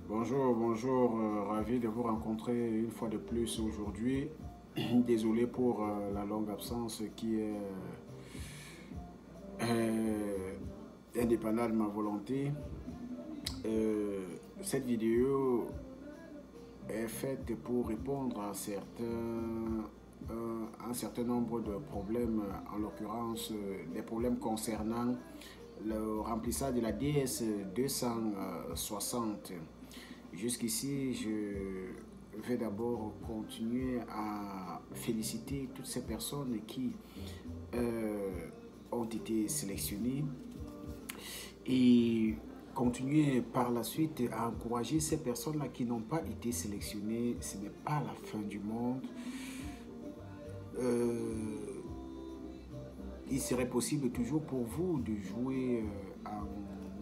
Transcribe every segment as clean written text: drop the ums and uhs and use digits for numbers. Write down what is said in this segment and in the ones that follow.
Bonjour, bonjour, ravi de vous rencontrer une fois de plus aujourd'hui. Désolé pour la longue absence qui est indépendante de ma volonté. Cette vidéo est faite pour répondre à un certain nombre de problèmes, en l'occurrence des problèmes concernant le remplissage de la DS 260. Jusqu'ici, je vais d'abord continuer à féliciter toutes ces personnes qui ont été sélectionnées et continuer par la suite à encourager ces personnes-là qui n'ont pas été sélectionnées. Ce n'est pas la fin du monde. Il serait possible toujours pour vous de jouer en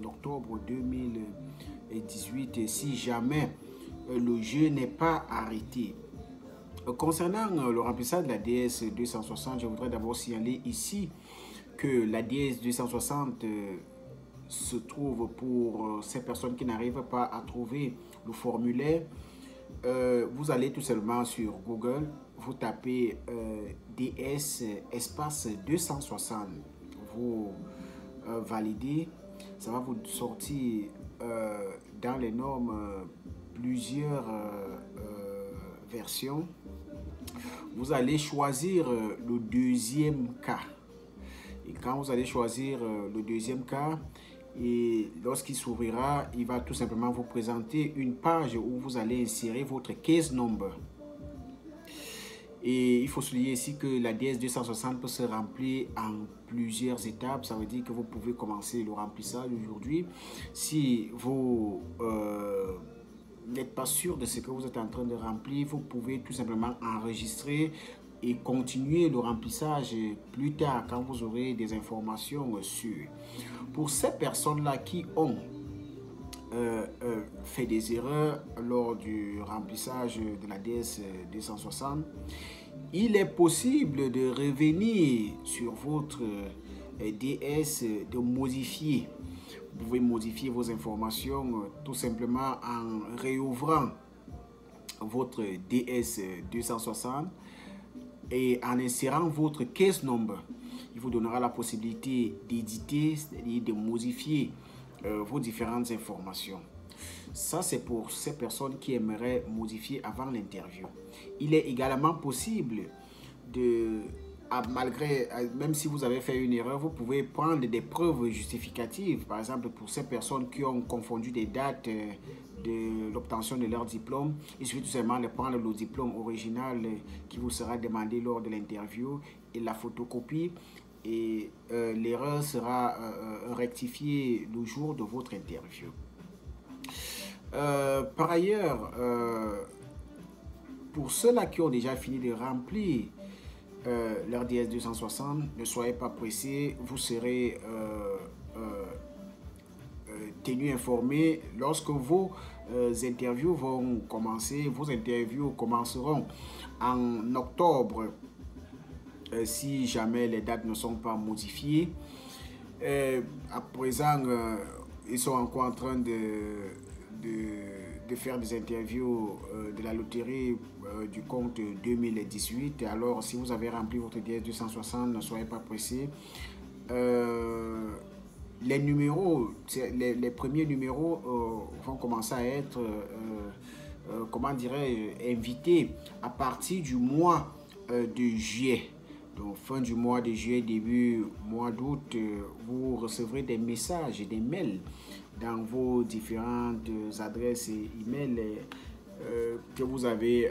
octobre 2018 si jamais le jeu n'est pas arrêté. Concernant le remplissage de la DS 260, je voudrais d'abord signaler ici que la DS 260 se trouve pour ces personnes qui n'arrivent pas à trouver le formulaire. Vous allez tout simplement sur Google, vous tapez DS espace 260, vous validez, ça va vous sortir dans les normes plusieurs versions. Vous allez choisir le deuxième cas. Et quand vous allez choisir le deuxième cas, et lorsqu'il s'ouvrira, il va tout simplement vous présenter une page où vous allez insérer votre case number. Et il faut souligner ici que la DS 260 peut se remplir en plusieurs étapes. Ça veut dire que vous pouvez commencer le remplissage aujourd'hui. Si vous n'êtes pas sûr de ce que vous êtes en train de remplir, vous pouvez tout simplement enregistrer et continuer le remplissage plus tard quand vous aurez des informations sûres. Pour ces personnes-là qui ont fait des erreurs lors du remplissage de la DS 260, il est possible de revenir sur votre DS, de modifier. Vous pouvez modifier vos informations tout simplement en réouvrant votre DS 260 et en insérant votre case number. Il vous donnera la possibilité d'éditer, c'est-à-dire de modifier vos différentes informations. Ça, c'est pour ces personnes qui aimeraient modifier avant l'interview. Il est également possible de, même si vous avez fait une erreur, vous pouvez prendre des preuves justificatives. Par exemple, pour ces personnes qui ont confondu des dates de l'obtention de leur diplôme, il suffit tout simplement de prendre le diplôme original qui vous sera demandé lors de l'interview et la photocopie. Et l'erreur sera rectifiée le jour de votre interview. Par ailleurs, pour ceux-là qui ont déjà fini de remplir leur DS 260, ne soyez pas pressés, vous serez tenu informé lorsque vos interviews vont commencer. Vos interviews commenceront en octobre si jamais les dates ne sont pas modifiées. À présent, ils sont encore en train de faire des interviews de la loterie du compte 2018. Alors, si vous avez rempli votre DS 260, ne soyez pas pressés. Les numéros, les premiers numéros vont commencer à être, comment dirais-je, invités à partir du mois de juillet. Donc, fin du mois de juillet, début mois d'août, vous recevrez des messages et des mails dans vos différentes adresses et emails que vous avez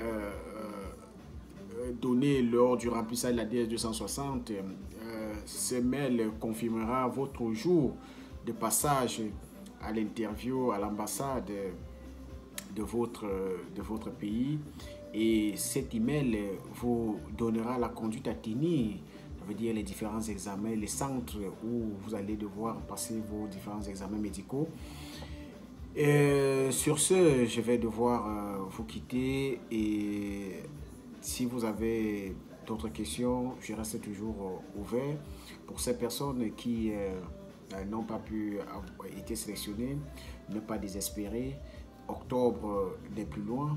donné lors du remplissage de la DS 260. Ce mail confirmera votre jour de passage à l'interview à l'ambassade de votre pays. Et cet email vous donnera la conduite à tenir, ça veut dire les différents examens, les centres où vous allez devoir passer vos différents examens médicaux. Sur ce, je vais devoir vous quitter et si vous avez d'autres questions, je reste toujours ouvert. Pour ces personnes qui n'ont pas pu avoir été sélectionnées, ne pas désespérer. octobre n'est plus loin.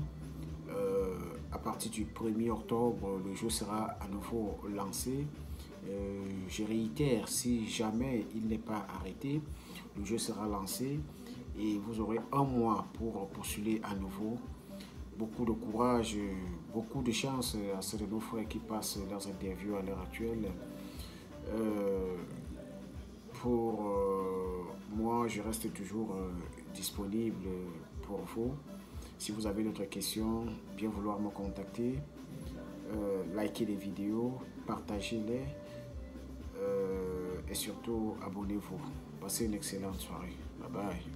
À partir du 1er octobre, le jeu sera à nouveau lancé. Je réitère, si jamais il n'est pas arrêté, le jeu sera lancé et vous aurez un mois pour postuler à nouveau. Beaucoup de courage, beaucoup de chance à ceux de nos frères qui passent leurs interviews à l'heure actuelle. Pour moi, je reste toujours disponible pour vous. Si vous avez d'autres questions, bien vouloir me contacter. Likez les vidéos, partagez-les et surtout abonnez-vous. Passez une excellente soirée. Bye bye.